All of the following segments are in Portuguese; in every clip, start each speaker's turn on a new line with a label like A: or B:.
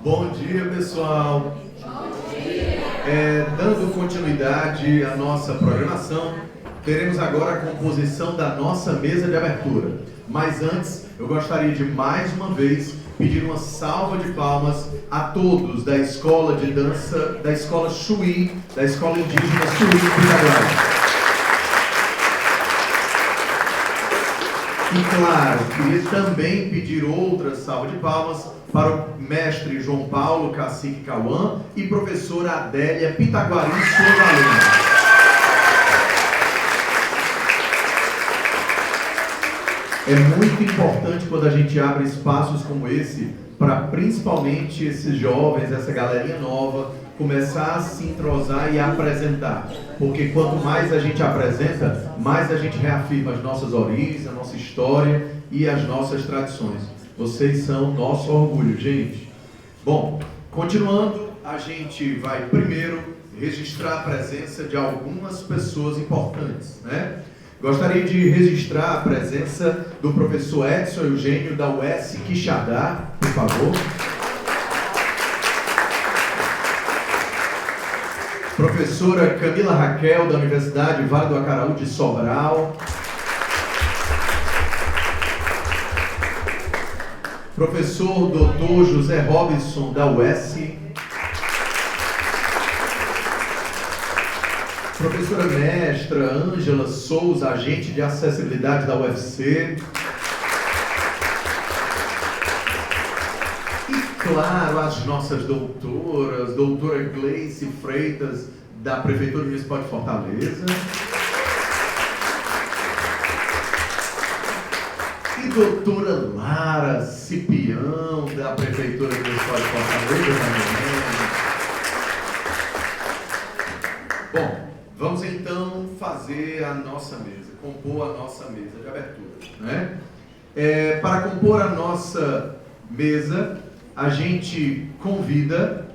A: Bom dia, pessoal.
B: Bom dia.
A: Dando continuidade à nossa programação, teremos agora a composição da nossa mesa de abertura. Mas antes, eu gostaria de mais uma vez pedir uma salva de palmas a todos da escola de dança, da escola Chuí, da escola indígena Chuí de Pitaguari. E claro, queria também pedir outra salva de palmas para o mestre João Paulo Cacique Cauã e professora Adélia Pitaguari, suas alunas. É muito importante quando a gente abre espaços como esse para principalmente esses jovens, essa galerinha nova, começar a se entrosar e a apresentar. Porque quanto mais a gente apresenta, mais a gente reafirma as nossas origens, a nossa história e as nossas tradições. Vocês são nosso orgulho, gente. Bom, continuando, a gente vai primeiro registrar a presença de algumas pessoas importantes, né? Gostaria de registrar a presença do professor Edson Eugênio da UES Quixadá, por favor. Professora Camila Raquel, da Universidade Vale do Acaraú de Sobral. Professor Dr. José Robinson, da UES. Professora mestra Ângela Souza, agente de acessibilidade da UFC. E, claro, as nossas doutoras, doutora Gleice Freitas, da Prefeitura Municipal de Fortaleza. E doutora Lara Cipião, da Prefeitura Municipal de Fortaleza também. Bom, vamos então fazer a nossa mesa, compor a nossa mesa de abertura, né? Para compor a nossa mesa, a gente convida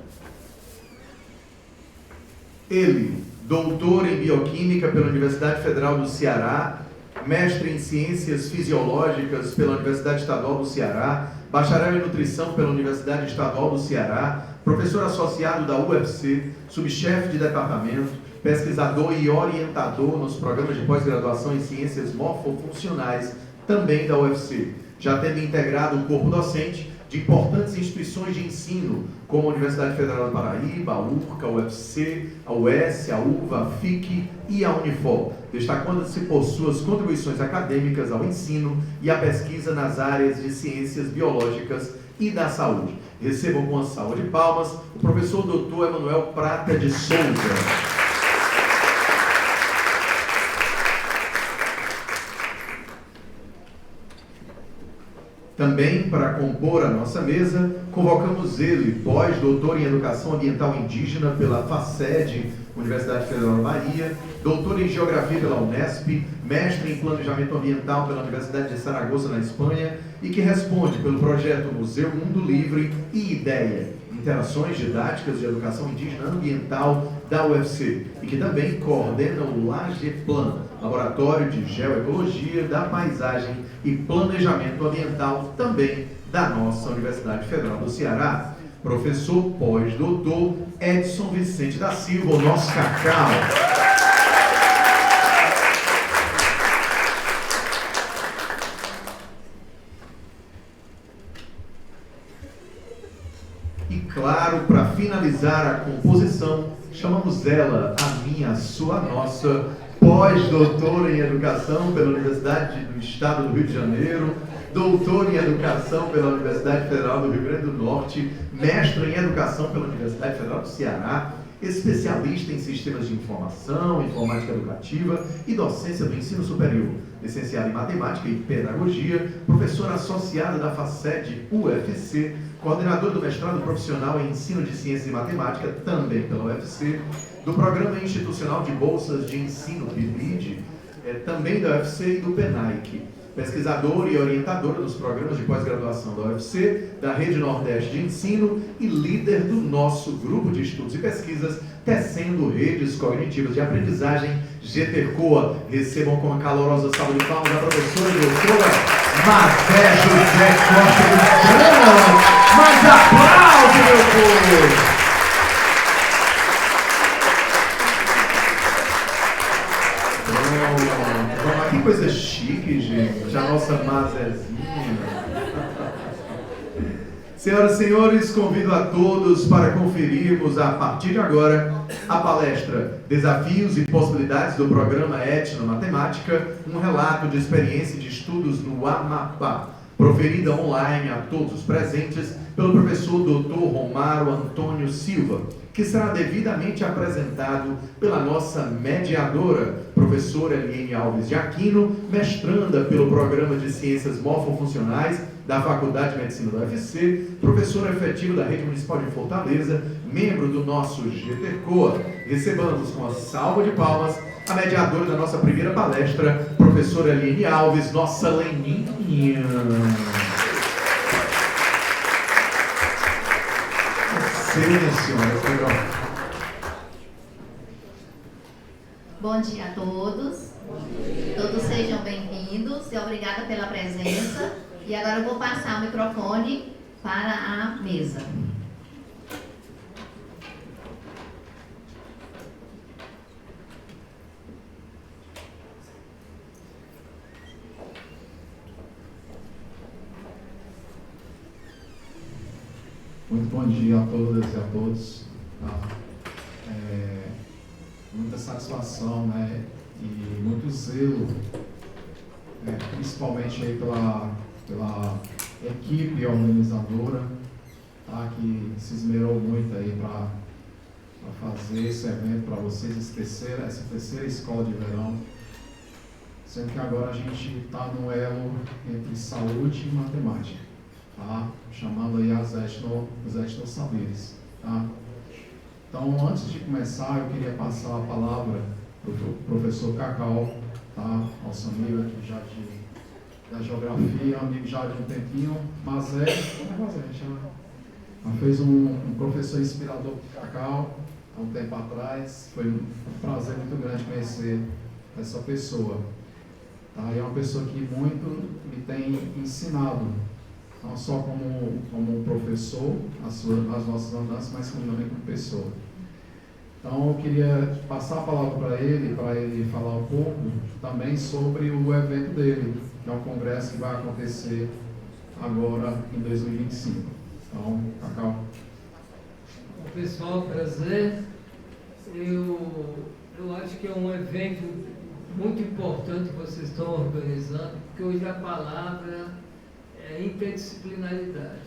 A: ele, doutor em Bioquímica pela Universidade Federal do Ceará, mestre em Ciências Fisiológicas pela Universidade Estadual do Ceará, bacharel em Nutrição pela Universidade Estadual do Ceará, professor associado da UFC, subchefe de departamento, pesquisador e orientador nos programas de pós-graduação em Ciências Morfofuncionais, também da UFC, já tendo integrado o corpo docente de importantes instituições de ensino, como a Universidade Federal da Paraíba, a UFCA, a UFC, a UES, a UVA, a FIC e a Unifor, destacando-se por suas contribuições acadêmicas ao ensino e à pesquisa nas áreas de ciências biológicas e da saúde. Recebam com uma salva de palmas o professor Dr. Emanuel Prata de Souza. Também, para compor a nossa mesa, convocamos ele, pós-doutor em Educação Ambiental Indígena pela FACED, Universidade Federal da Bahia, doutor em Geografia pela Unesp, mestre em Planejamento Ambiental pela Universidade de Saragoça, na Espanha, e que responde pelo projeto Museu Mundo Livre e IDEA, Interações Didáticas de Educação Indígena Ambiental da UFC, e que também coordena o LAGEPLAN, Laboratório de Geoecologia da Paisagem e Planejamento Ambiental, também da nossa Universidade Federal do Ceará. Professor pós-doutor Edson Vicente da Silva, o nosso Cacau. E claro, para finalizar a composição, chamamos ela, a minha, a sua, a nossa, pós-doutora em Educação pela Universidade do Estado do Rio de Janeiro, doutor em Educação pela Universidade Federal do Rio Grande do Norte, mestre em Educação pela Universidade Federal do Ceará, especialista em Sistemas de Informação, Informática Educativa e Docência do Ensino Superior, licenciada em Matemática e Pedagogia, professora associada da FACED UFC, coordenadora do mestrado profissional em Ensino de Ciência e Matemática, também pela UFC, do Programa Institucional de Bolsas de Ensino, PIBID, também da UFC e do PENAIC, pesquisadora e orientadora dos programas de pós-graduação da UFC, da Rede Nordeste de Ensino e líder do nosso grupo de estudos e pesquisas, Tecendo Redes Cognitivas de Aprendizagem, GTCOA. Recebam com uma calorosa salva de palmas a professora e doutora Mazé José Costa do Chão. Mais aplausos, meu Senhoras e senhores, convido a todos para conferirmos, a partir de agora, a palestra Desafios e Possibilidades do Programa Etnomatemática, um relato de experiência de estudos no Amapá, proferida online a todos os presentes pelo professor Dr. Romário Antônio Silva, que será devidamente apresentado pela nossa mediadora, professora Eliane Alves de Aquino, mestranda pelo Programa de Ciências Morfofuncionais da Faculdade de Medicina da UFC, professora efetiva da Rede Municipal de Fortaleza, membro do nosso GTCOA. Recebamos com a salva de palmas a mediadora da nossa primeira palestra, professora Eliane Alves, nossa Leninha.
B: Bom dia a todos. Todos sejam bem-vindos e obrigada pela presença. E agora eu vou passar o microfone para a mesa.
C: Muito bom dia a todas e a todos. Muita satisfação, né, e muito zelo, principalmente aí pela equipe organizadora, tá, que se esmerou muito aí para fazer esse evento para vocês, essa terceira escola de verão, sendo que agora a gente está no elo entre saúde e matemática. Tá? Chamando aí os etnossaberes. Tá? Então, antes de começar, eu queria passar a palavra para o professor Cacau, tá? Nosso amigo aqui já da geografia, amigo já de um tempinho, mas já fez um professor inspirador para Cacau há um tempo atrás. Foi um prazer muito grande conhecer essa pessoa. Tá? E é uma pessoa que muito me tem ensinado, não só como professor, as nossas andanças, mas também como pessoa. Então, eu queria passar a palavra para ele falar um pouco também sobre o evento dele, que é um congresso que vai acontecer agora em 2025. Então, Cacau.
D: Bom, pessoal, prazer. Eu acho que é um evento muito importante que vocês estão organizando, porque hoje a palavra é interdisciplinaridade.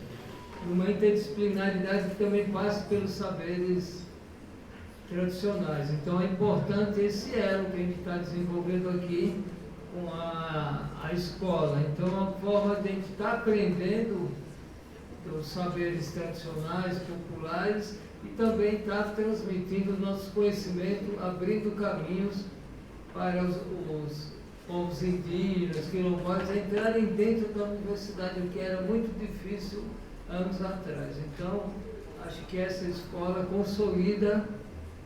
D: Uma interdisciplinaridade que também passa pelos saberes tradicionais. Então é importante esse elo que a gente está desenvolvendo aqui com a escola. Então é uma forma de a gente estar aprendendo os saberes tradicionais, populares, e também estar transmitindo o nosso conhecimento, abrindo caminhos para os povos indígenas, quilombolas, entrarem dentro da universidade, o que era muito difícil anos atrás. Então, acho que essa escola consolida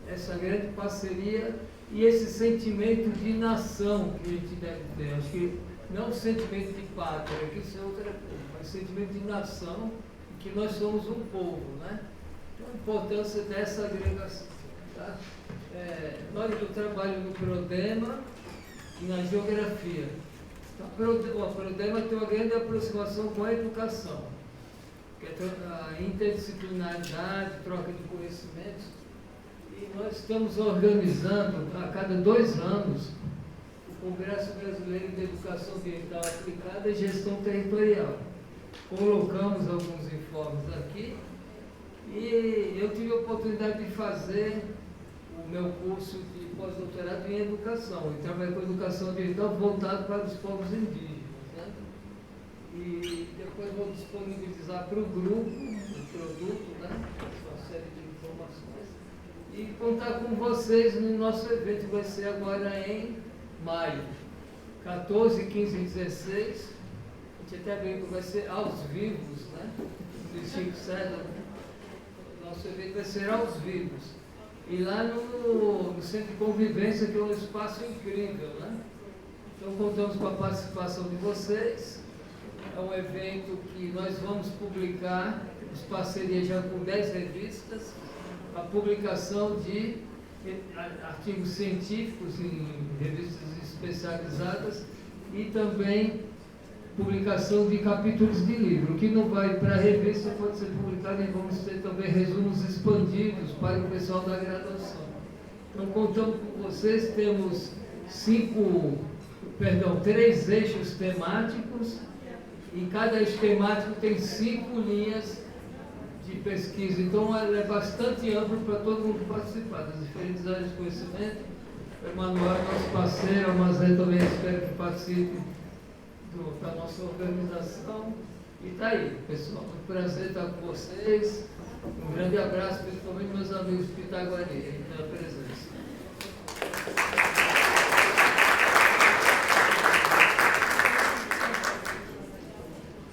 D: essa grande parceria e esse sentimento de nação que a gente deve ter. Acho que não o sentimento de pátria, que isso é outra coisa, mas o sentimento de nação, que nós somos um povo, né? Então, a importância dessa agregação. Tá? Eu trabalho no Prodema e na geografia. Então, o Prodema tem uma grande aproximação com a educação, que é a interdisciplinaridade, troca de conhecimentos, e nós estamos organizando, a cada 2 anos, o Congresso Brasileiro de Educação Ambiental Aplicada e Gestão Territorial. Colocamos alguns informes aqui, e eu tive a oportunidade de fazer o meu curso de pós-doutorado em educação, e trabalho com educação ambiental voltado para os povos indígenas, né? E depois vou disponibilizar para o grupo o produto, né? Uma série de informações, e contar com vocês no nosso evento, que vai ser agora em maio, 14, 15 e 16. A gente até brinca, vai ser aos vivos, né? Do Chico César. Nosso evento vai ser aos vivos. E lá no Centro de Convivência, que é um espaço incrível, né? Então, contamos com a participação de vocês. É um evento que nós vamos publicar, temos parceria já com 10 revistas, a publicação de artigos científicos em revistas especializadas e também publicação de capítulos de livro. O que não vai para a revista pode ser publicado, e vamos ter também resumos expandidos para o pessoal da graduação. Então, contamos com vocês, temos 3 eixos temáticos, e cada eixo temático tem 5 linhas de pesquisa. Então, ela é bastante ampla para todo mundo participar, das diferentes áreas de conhecimento. O Emanuel é nosso parceiro, a Mazé também espero que participe da nossa organização. E está aí, pessoal. Um prazer estar com vocês. Um grande abraço, principalmente meus amigos de Pitaguari, pela presença.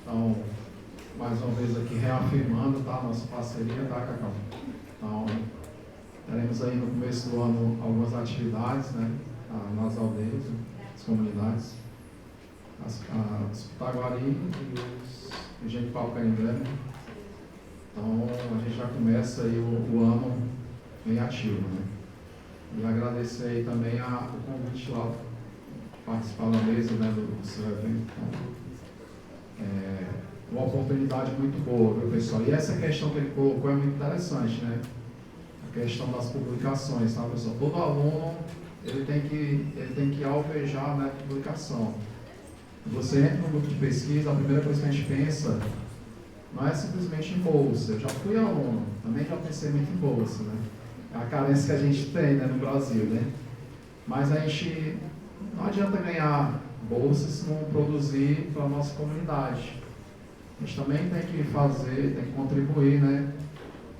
C: Então, mais uma vez aqui reafirmando, tá, nossa parceria, tá, Cacau? Então, teremos aí no começo do ano algumas atividades, né, nas aldeias, nas comunidades, os Pitaguari e os Genipapo Canindé, né? Então, a gente já começa aí o ano bem ativo, né? E agradecer aí também o convite lá, participar da mesa, né, do seu evento. Então, uma oportunidade muito boa, viu, pessoal? E essa questão que ele colocou é muito interessante, né? A questão das publicações, tá, pessoal? Todo aluno, ele tem que alvejar, né, a publicação. Você entra no grupo de pesquisa, a primeira coisa que a gente pensa não é simplesmente em bolsa. Eu já fui aluno, também já pensei muito em bolsa, né? É a carência que a gente tem, né, no Brasil, né? Mas a gente não adianta ganhar bolsa se não produzir para a nossa comunidade. A gente também tem que fazer, tem que contribuir, né,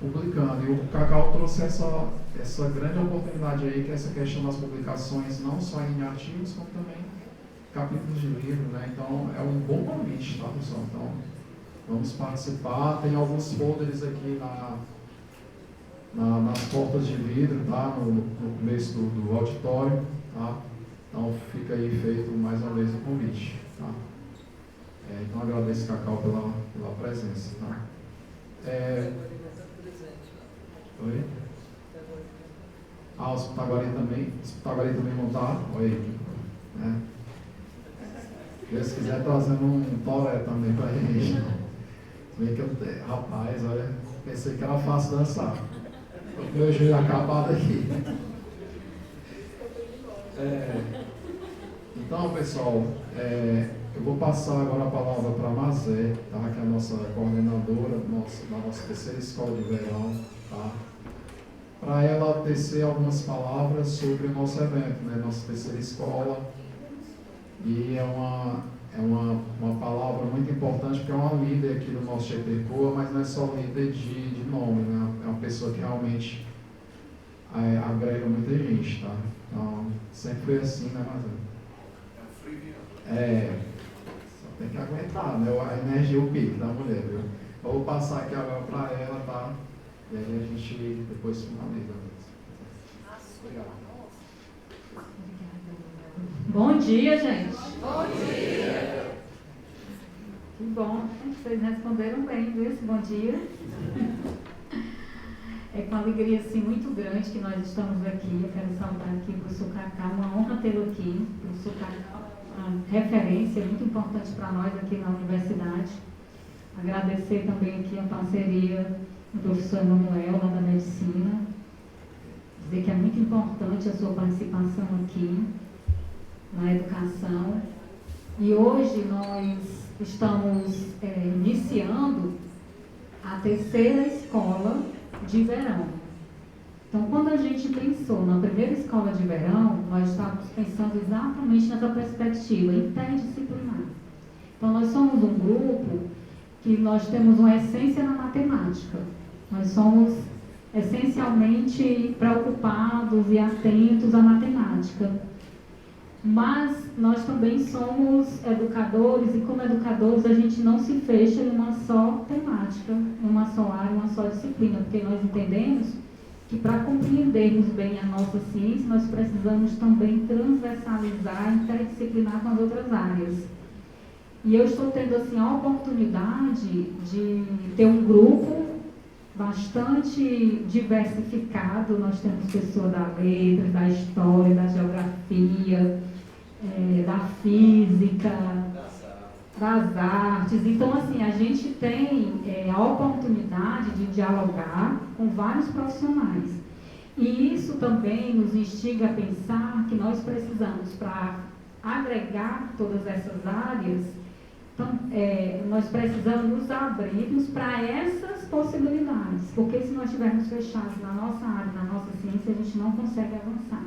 C: publicando. E o Cacau trouxe essa grande oportunidade aí, que é essa questão das publicações, não só em artigos, como também capítulos de livro, né? Então, é um bom convite, tá, pessoal? Então, vamos participar. Tem alguns folders aqui nas portas de vidro, tá? No começo do auditório, tá? Então, fica aí feito mais uma vez o convite, tá? Então, agradeço, Cacau, pela presença, tá? Oi? Os Pitaguari também. Os Pitaguari também vão estar. Oi. Se quiser trazendo um toré também pra gente. Bem que rapaz, olha, pensei que era fácil dançar. O meu joelho acabado aqui. Então, pessoal, eu vou passar agora a palavra para a Mazé, tá? Que é a nossa coordenadora da nossa terceira escola de verão, tá? Para ela tecer algumas palavras sobre o nosso evento, né? Nossa terceira escola. E é uma palavra muito importante, porque é uma líder aqui do nosso GTCOA, mas não é só líder de nome, né? É uma pessoa que realmente agrega muita gente, tá? Então, sempre foi assim, né, Mazé? Só tem que aguentar, né? A energia, o pique da mulher, viu? Eu vou passar aqui agora para ela, tá? E aí a gente depois finaliza. Obrigado.
E: Bom dia, gente.
F: Bom dia.
E: Que bom, vocês responderam bem, viu, esse bom dia. É com alegria, assim, muito grande que nós estamos aqui. Eu quero saudar aqui o professor Cacau, uma honra tê-lo aqui. O professor Cacau, uma referência muito importante para nós aqui na universidade. Agradecer também aqui a parceria do professor Emanuel, lá da Medicina. Dizer que é muito importante a sua participação aqui na educação. E hoje nós estamos iniciando a terceira escola de verão. Então, quando a gente pensou na primeira escola de verão, nós estávamos pensando exatamente nessa perspectiva interdisciplinar. Então, nós somos um grupo que nós temos uma essência na matemática. Nós somos essencialmente preocupados e atentos à matemática. Mas nós também somos educadores e, como educadores, a gente não se fecha em uma só temática, em uma só área, uma só disciplina, porque nós entendemos que para compreendermos bem a nossa ciência, nós precisamos também transversalizar, interdisciplinar com as outras áreas. E eu estou tendo assim, a oportunidade de ter um grupo bastante diversificado. Nós temos pessoas da letra, da história, da geografia, da física, das artes. Então, assim, a gente tem a oportunidade de dialogar com vários profissionais. E isso também nos instiga a pensar que nós precisamos, para agregar todas essas áreas, então, nós precisamos nos abrirmos para essas possibilidades, porque se nós estivermos fechados na nossa área, na nossa ciência, a gente não consegue avançar.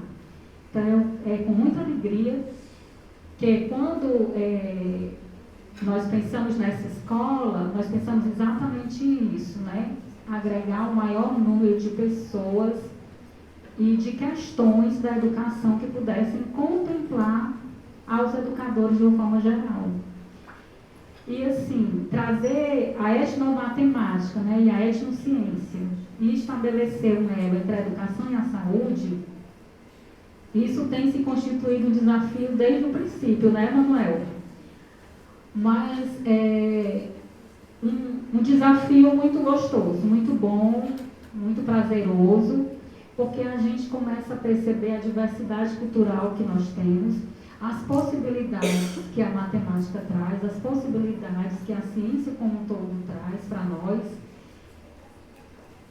E: Então, é com muita alegria que quando nós pensamos nessa escola, nós pensamos exatamente isso, né? Agregar o maior número de pessoas e de questões da educação que pudessem contemplar aos educadores de uma forma geral. E assim, trazer a etnomatemática, né, e a etnociência e estabelecer um elo entre a educação e a saúde, isso tem se constituído um desafio desde o princípio, né, Manuel? Mas um desafio muito gostoso, muito bom, muito prazeroso, porque a gente começa a perceber a diversidade cultural que nós temos, as possibilidades que a matemática traz, as possibilidades que a ciência como um todo traz para nós.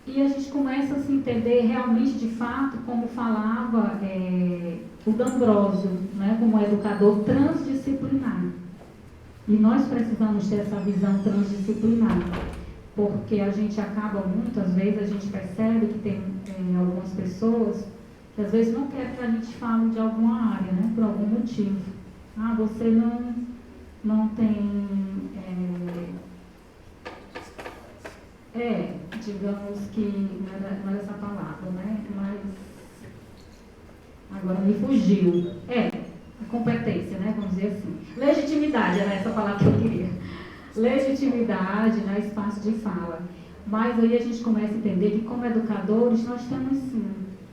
E: E a gente começa a se entender realmente, de fato, como falava o D'Ambrosio, né, como educador transdisciplinar. E nós precisamos ter essa visão transdisciplinar, porque a gente acaba, muitas vezes, a gente percebe que tem algumas pessoas que às vezes não querem que a gente fale de alguma área, né, por algum motivo. Ah, você não tem... digamos que não era essa palavra, né? Mas agora me fugiu. A competência, né? Vamos dizer assim. Legitimidade era essa palavra que eu queria. Legitimidade, né? Espaço de fala. Mas aí a gente começa a entender que, como educadores, nós temos sim.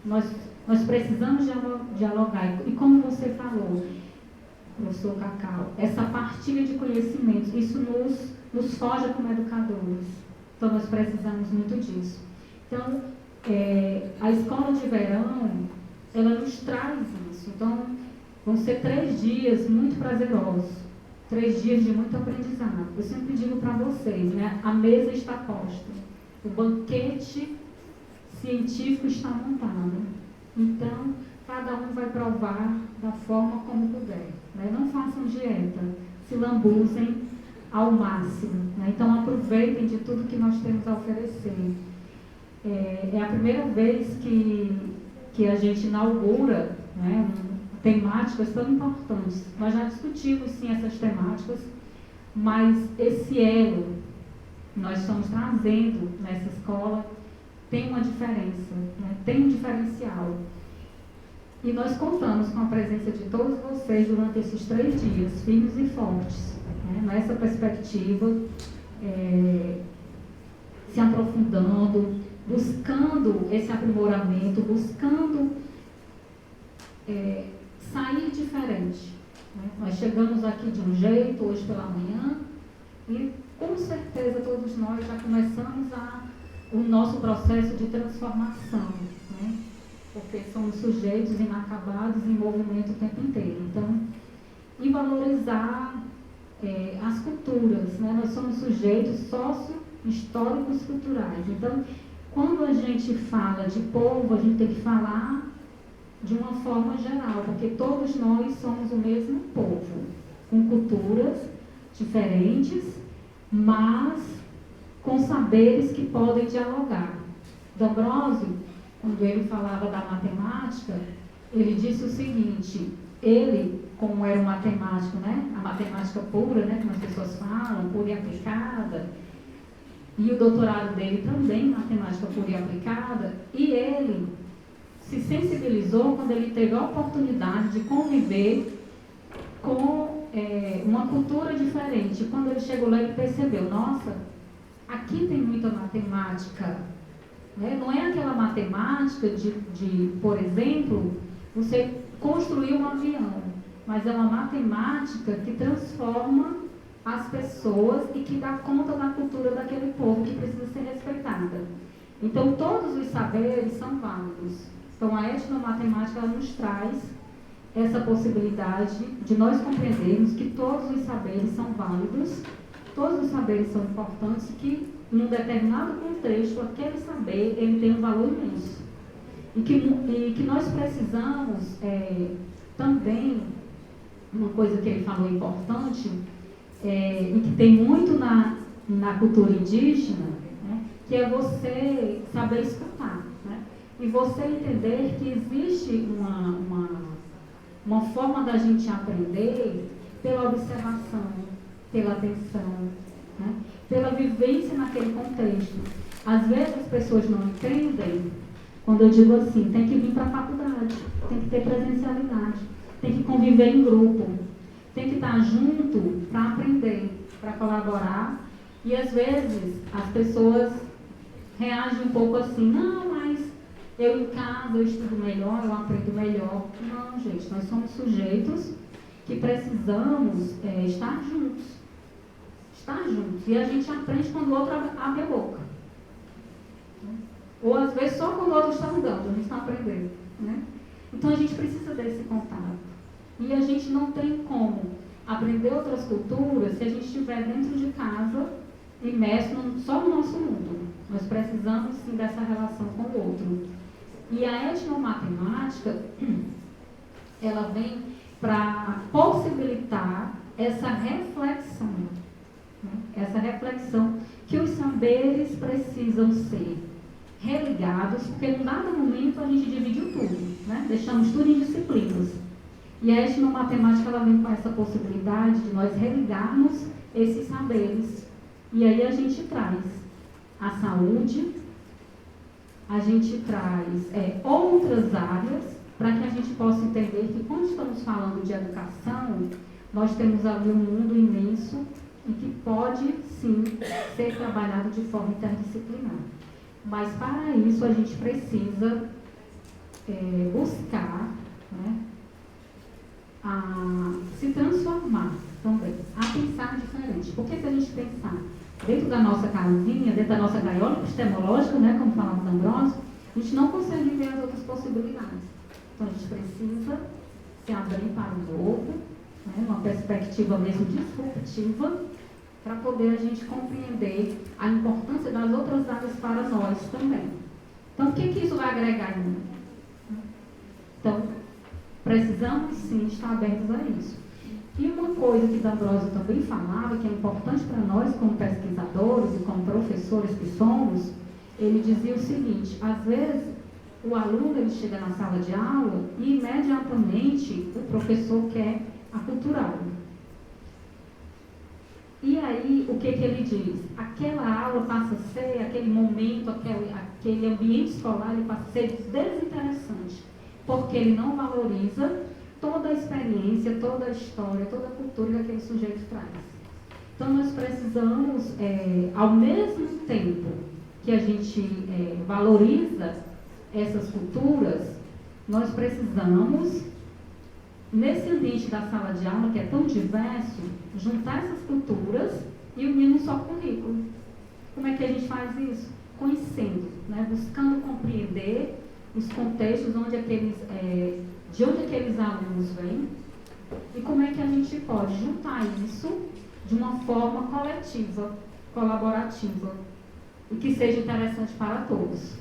E: Nós precisamos dialogar. E como você falou, professor Cacau, essa partilha de conhecimentos, isso nos forja como educadores. Então, nós precisamos muito disso. Então, a escola de verão, ela nos traz isso. Então, vão ser 3 dias muito prazerosos, 3 dias de muito aprendizado. Eu sempre digo para vocês, né? A mesa está posta, o banquete científico está montado. Então, cada um vai provar da forma como puder, né? Não façam dieta, se lambuzem ao máximo, né? Então aproveitem de tudo que nós temos a oferecer. É a primeira vez que a gente inaugura, né, temáticas tão importantes. Nós já discutimos sim essas temáticas, mas esse elo que nós estamos trazendo nessa escola tem uma diferença, né? Tem um diferencial. E nós contamos com a presença de todos vocês durante esses 3 dias, firmes e fortes, né? Nessa perspectiva, se aprofundando, buscando esse aprimoramento, buscando sair diferente, né? Nós chegamos aqui de um jeito, hoje pela manhã, e com certeza todos nós já começamos o nosso processo de transformação, né? Porque somos sujeitos inacabados em movimento o tempo inteiro. Então, e valorizar as culturas, né? Nós somos sujeitos socio-históricos culturais. Então, quando a gente fala de povo, a gente tem que falar de uma forma geral, porque todos nós somos o mesmo povo, com culturas diferentes, mas com saberes que podem dialogar. D'Ambrosio, quando ele falava da matemática, ele disse o seguinte: ele, como era um matemático, né, a matemática pura, né, como as pessoas falam, pura e aplicada, e o doutorado dele também, matemática pura e aplicada, e ele se sensibilizou quando ele teve a oportunidade de conviver com uma cultura diferente. Quando ele chegou lá, ele percebeu: nossa, aqui tem muita matemática, né? Não é aquela matemática de, por exemplo, você construir um avião, mas é uma matemática que transforma as pessoas e que dá conta da cultura daquele povo que precisa ser respeitada. Então, todos os saberes são válidos. Então, a etnomatemática ela nos traz essa possibilidade de nós compreendermos que todos os saberes são válidos, todos os saberes são importantes, que em um determinado contexto, aquele saber ele tem um valor imenso. E que nós precisamos também, uma coisa que ele falou importante, e que tem muito na cultura indígena, né, que é você saber escutar, né, e você entender que existe uma forma da gente aprender pela observação, pela atenção, né, pela vivência naquele contexto. Às vezes as pessoas não entendem, quando eu digo assim, tem que vir para a faculdade, tem que ter presencialidade, tem que conviver em grupo, tem que estar junto para aprender, para colaborar. E às vezes as pessoas reagem um pouco assim, não, mas eu em casa eu estudo melhor, eu aprendo melhor. Não, gente, nós somos sujeitos que precisamos estar juntos. Estar juntos. E a gente aprende quando o outro abre a boca. Ou às vezes só quando o outro está andando, a gente está aprendendo, né? Então a gente precisa desse contato. E a gente não tem como aprender outras culturas se a gente estiver dentro de casa, imerso só no nosso mundo. Nós precisamos sim dessa relação com o outro. E a etnomatemática, ela vem para possibilitar essa reflexão, né? Essa reflexão que os saberes precisam ser religados, porque em dado momento a gente dividiu tudo, né? Deixamos tudo em disciplinas. E a etnomatemática ela vem com essa possibilidade de nós religarmos esses saberes. E aí a gente traz a saúde, a gente traz outras áreas, para que a gente possa entender que quando estamos falando de educação, nós temos ali um mundo imenso e que pode sim ser trabalhado de forma interdisciplinar. Mas para isso a gente precisa buscar, né, a se transformar também, a pensar diferente. Porque se a gente pensar dentro da nossa casinha, dentro da nossa gaiola epistemológica, né, como falava o Ambrósio, a gente não consegue ver as outras possibilidades. Então a gente precisa se abrir para o novo, né, uma perspectiva mesmo disruptiva, para poder a gente compreender a importância das outras áreas para nós também. Então, o que isso vai agregar em mim? Então, precisamos sim estar abertos a isso. E uma coisa que D'Ambrosio também falava, que é importante para nós como pesquisadores e como professores que somos, ele dizia o seguinte: às vezes o aluno ele chega na sala de aula e imediatamente o professor quer aculturá-lo. E aí, o que ele diz? Aquela aula passa a ser, aquele momento, aquele ambiente escolar, ele passa a ser desinteressante, porque ele não valoriza toda a experiência, toda a história, toda a cultura que aquele sujeito traz. Então, nós precisamos, ao mesmo tempo que a gente valoriza essas culturas, nós precisamos, nesse ambiente da sala de aula, que é tão diverso, juntar essas culturas e unir num só currículo. Como é que a gente faz isso? Conhecendo, né? Buscando compreender os contextos de onde aqueles alunos vêm e como é que a gente pode juntar isso de uma forma coletiva, colaborativa e que seja interessante para todos.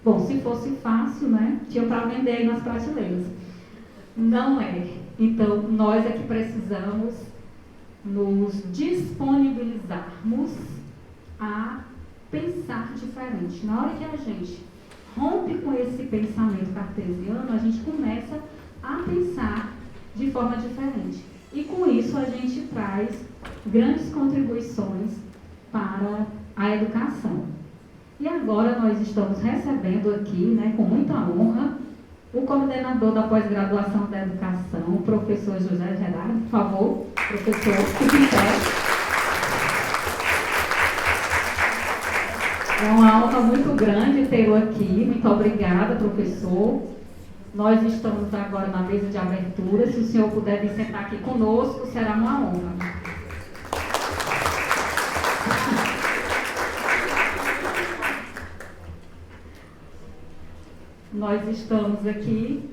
E: Bom, se fosse fácil, né? Tinha para vender aí nas prateleiras. Não é. Então, nós é que precisamos nos disponibilizarmos a pensar diferente. Na hora que a gente rompe com esse pensamento cartesiano, a gente começa a pensar de forma diferente. E com isso a gente traz grandes contribuições para a educação. E agora nós estamos recebendo aqui, né, com muita honra, o coordenador da pós-graduação da educação, o professor José Gerardo. Por favor, professor, fique em pé. É uma honra muito grande tê-lo aqui. Muito obrigada, professor. Nós estamos agora na mesa de abertura. Se o senhor puder vir sentar aqui conosco, será uma honra. Nós estamos aqui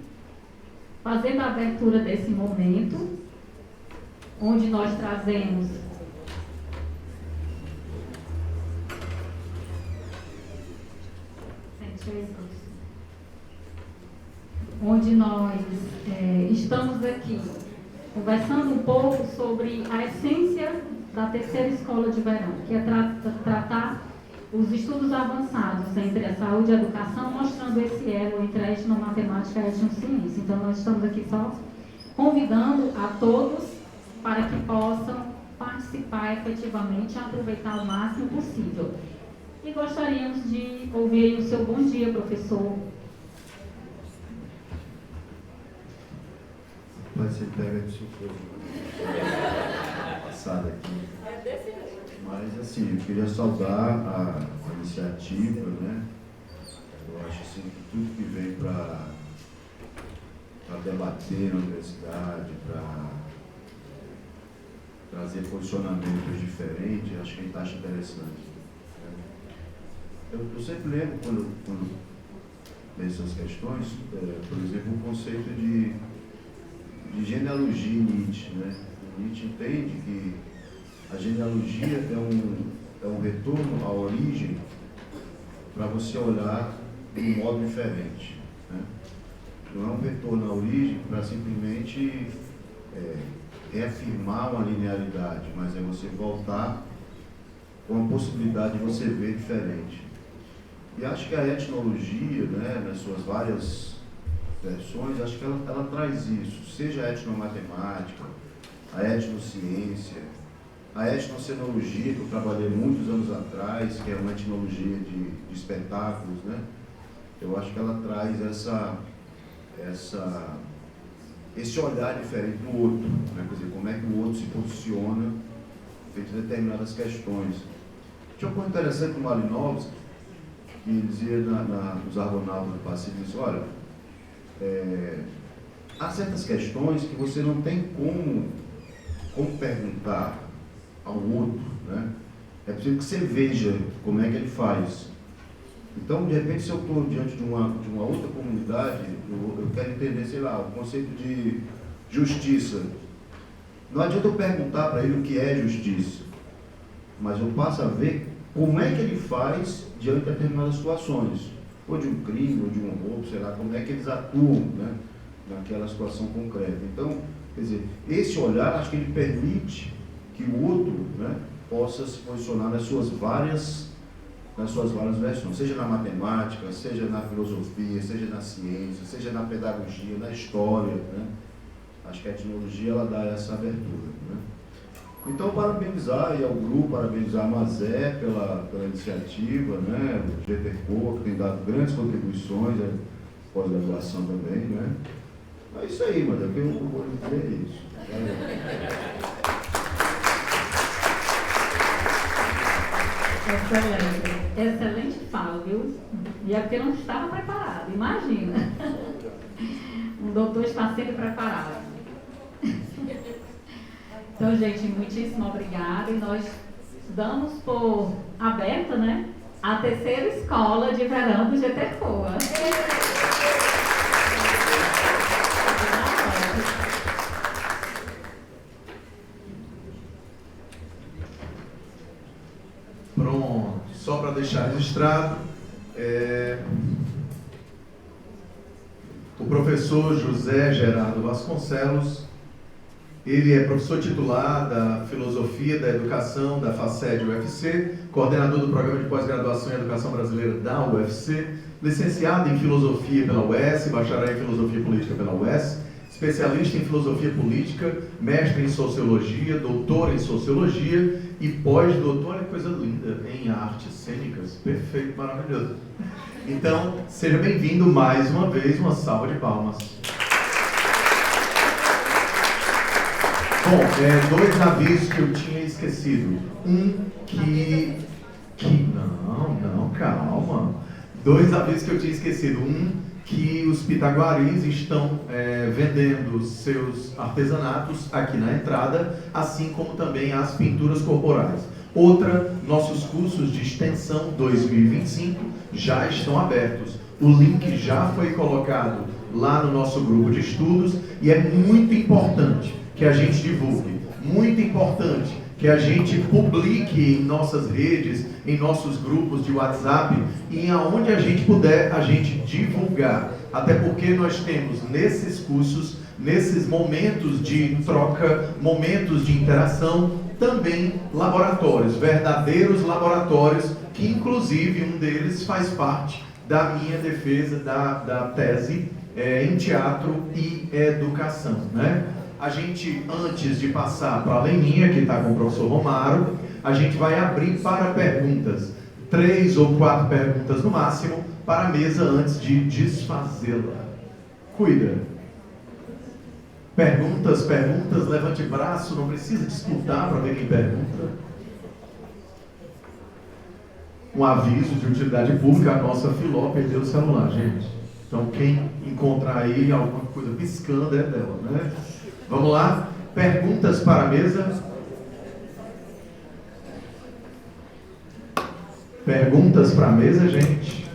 E: fazendo a abertura desse momento, onde nós trazemos estamos aqui conversando um pouco sobre a essência da terceira escola de verão, que é tratar os estudos avançados entre a saúde e a educação, mostrando esse elo entre a etnomatemática e a etnociência. Então, nós estamos aqui só convidando a todos para que possam participar efetivamente e aproveitar o máximo possível. E gostaríamos de ouvir o seu bom dia, professor.
G: Vai ser pega de surpresa. Passada aqui. Mas, assim, eu queria saudar a iniciativa, né? Eu acho assim, que tudo que vem para debater na universidade, para trazer posicionamentos diferentes, acho que a gente acha interessante. Eu sempre lembro, quando vejo essas questões, por exemplo, o conceito de genealogia em Nietzsche, né? Nietzsche entende que a genealogia é um retorno à origem para você olhar de um modo diferente, né? Não é um retorno à origem para simplesmente reafirmar uma linearidade, mas é você voltar com a possibilidade de você ver diferente. E acho que a etnologia, né, nas suas várias versões, acho que ela traz isso, seja a etnomatemática, a etnociência, a etnocenologia, que eu trabalhei muitos anos atrás, que é uma etnologia de espetáculos, né? Eu acho que ela traz esse olhar diferente no outro, né? Quer dizer, como é que o outro se posiciona feito determinadas questões. Tinha uma coisa interessante do Malinowski, que dizia nos Argonautas do Pacífico, disse, olha, há certas questões que você não tem como perguntar ao outro, né? É preciso que você veja como é que ele faz. Então, de repente, se eu estou diante de uma outra comunidade, eu quero entender, sei lá, o conceito de justiça. Não adianta eu perguntar para ele o que é justiça, mas eu passo a ver como é que ele faz diante de determinadas situações, ou de um crime, ou de um roubo, sei lá, como é que eles atuam, né, naquela situação concreta. Então, quer dizer, esse olhar, acho que ele permite que o outro, né, possa se posicionar nas suas várias versões, seja na matemática, seja na filosofia, seja na ciência, seja na pedagogia, na história, né? Acho que a etnologia, ela dá essa abertura, né? Então, parabenizar aí ao grupo, parabenizar a Mazé pela iniciativa, né? O GTCO, que tem dado grandes contribuições, pós-graduação também, né? É isso aí, mas eu vou dizer isso.
E: Excelente fala, viu? E é porque eu não estava preparado, imagina. Um doutor está sempre preparado. Então, gente, muitíssimo obrigada. E nós damos por aberta, né, a terceira escola de verão do GTCOA.
A: Pronto, só para deixar registrado, o professor José Gerardo Vasconcelos, ele é professor titular da Filosofia da Educação da FACED UFC, coordenador do Programa de Pós-Graduação em Educação Brasileira da UFC, licenciado em Filosofia pela UES, bacharel em Filosofia Política pela UES, especialista em Filosofia Política, mestre em Sociologia, doutor em Sociologia e pós-doutor, é coisa linda, em Artes Cênicas. Perfeito, maravilhoso. Então, seja bem-vindo mais uma vez, uma salva de palmas. Bom, dois avisos que eu tinha esquecido. Não, calma. Dois avisos que eu tinha esquecido. Que os pitaguaris estão vendendo seus artesanatos aqui na entrada, assim como também as pinturas corporais. Outra, nossos cursos de extensão 2025 já estão abertos. O link já foi colocado lá no nosso grupo de estudos e é muito importante que a gente divulgue, muito importante que a gente publique em nossas redes, em nossos grupos de WhatsApp e aonde a gente puder, a gente divulgar. Até porque nós temos nesses cursos, nesses momentos de troca, momentos de interação, também laboratórios, verdadeiros laboratórios, que inclusive um deles faz parte da minha defesa da tese em teatro e educação, né? A gente, antes de passar para a Leninha, que está com o professor Romaro, a gente vai abrir para perguntas. 3 ou 4 perguntas no máximo para a mesa antes de desfazê-la. Cuida. Perguntas, levante braço, não precisa disputar para ver quem pergunta. Um aviso de utilidade pública, a nossa Filó perdeu o celular, gente. Então quem encontrar aí alguma coisa piscando é dela, né? Vamos lá? Perguntas para a mesa? Perguntas para a mesa, gente?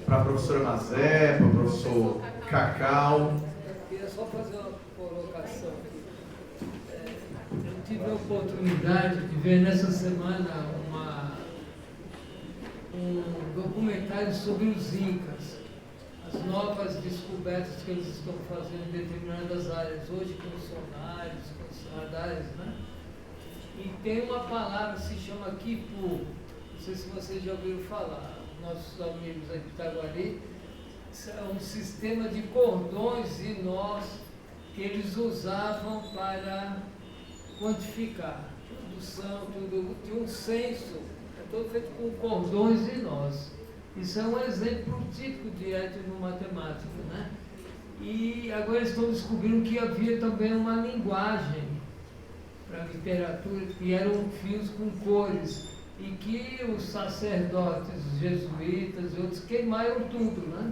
A: Para a professora Mazé, para o professor Cacau.
D: Eu queria só fazer uma colocação aqui. Eu tive a oportunidade de ver nessa semana um documentário sobre os Incas, as novas descobertas que eles estão fazendo em determinadas áreas, hoje com os sonares, com os radares, né? E tem uma palavra que se chama Quipu, não sei se vocês já ouviram falar, nossos amigos aqui de Itaguari, é um sistema de cordões e nós que eles usavam para quantificar produção, tudo, de um censo, é todo feito com cordões e nós. Isso é um exemplo típico de etnomatemática, né? E agora estão descobrindo que havia também uma linguagem para a literatura, que eram fios com cores, e que os sacerdotes, os jesuítas e outros queimaram tudo, né?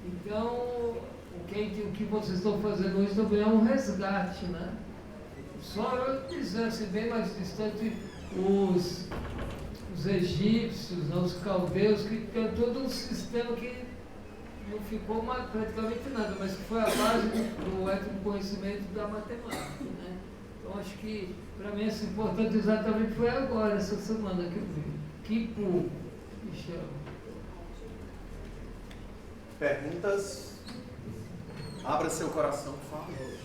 D: Então, o que vocês estão fazendo hoje também é um resgate, né? Só eu dizer assim, bem mais distante, os egípcios, né, os caldeus, que tem todo um sistema que não ficou praticamente nada, mas que foi a base do etnoconhecimento da matemática, né? Então acho que para mim esse importante exatamente foi agora, essa semana que eu vi. Quipu, me chama.
A: Perguntas? Abra seu coração, por favor.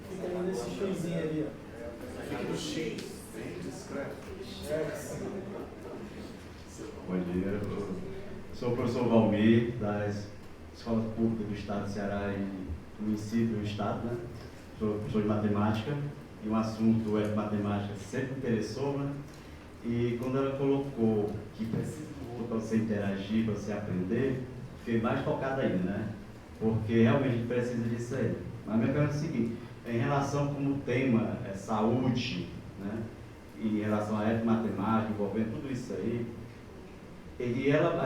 F: Fica ali nesse xizinho ali, ó.
A: Fique no X, bem discreto.
H: Bom dia, eu sou o professor Valmir, das Escolas Públicas do Estado do Ceará e do município do Estado, né? Sou professor de matemática e um assunto matemática sempre me interessou, né? E quando ela colocou que precisa do outro para você interagir, para você aprender, fiquei mais tocado ainda, né? Porque realmente a gente precisa disso aí. Mas a minha pergunta é a seguinte, em relação como o tema é saúde, né? E em relação à etnomatemática, envolvendo tudo isso aí, a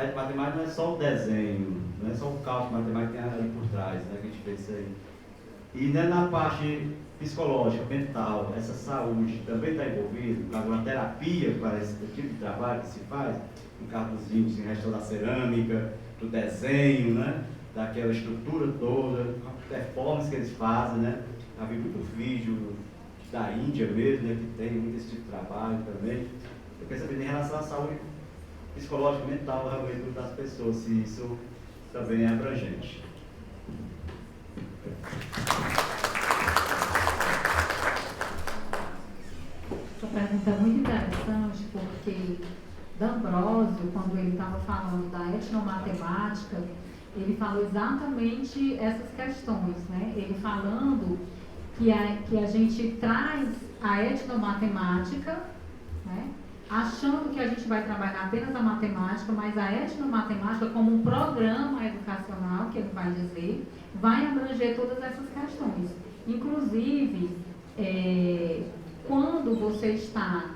H: etnomatemática não é só o desenho, não é só o cálculo matemático que tem ali por trás, né? Que a gente fez isso aí. E né, na parte psicológica, mental, essa saúde também está envolvida, uma terapia para esse tipo de trabalho que se faz, no caso dos índios, em questão da cerâmica, do desenho, né? Daquela estrutura toda, a performance que eles fazem, né? Havia muito vídeo da Índia mesmo, né? Que tem muito esse tipo de trabalho também. Eu quero saber em relação à saúde psicológica e mental realmente das pessoas, se isso também é abrangente.
E: Essa pergunta é muito interessante porque D'Ambrosio, quando ele estava falando da etnomatemática, ele falou exatamente essas questões, né? Ele falando que a gente traz a etnomatemática, né? Achando que a gente vai trabalhar apenas a matemática, mas a etnomatemática como um programa educacional, que ele vai dizer, vai abranger todas essas questões. Inclusive, quando você está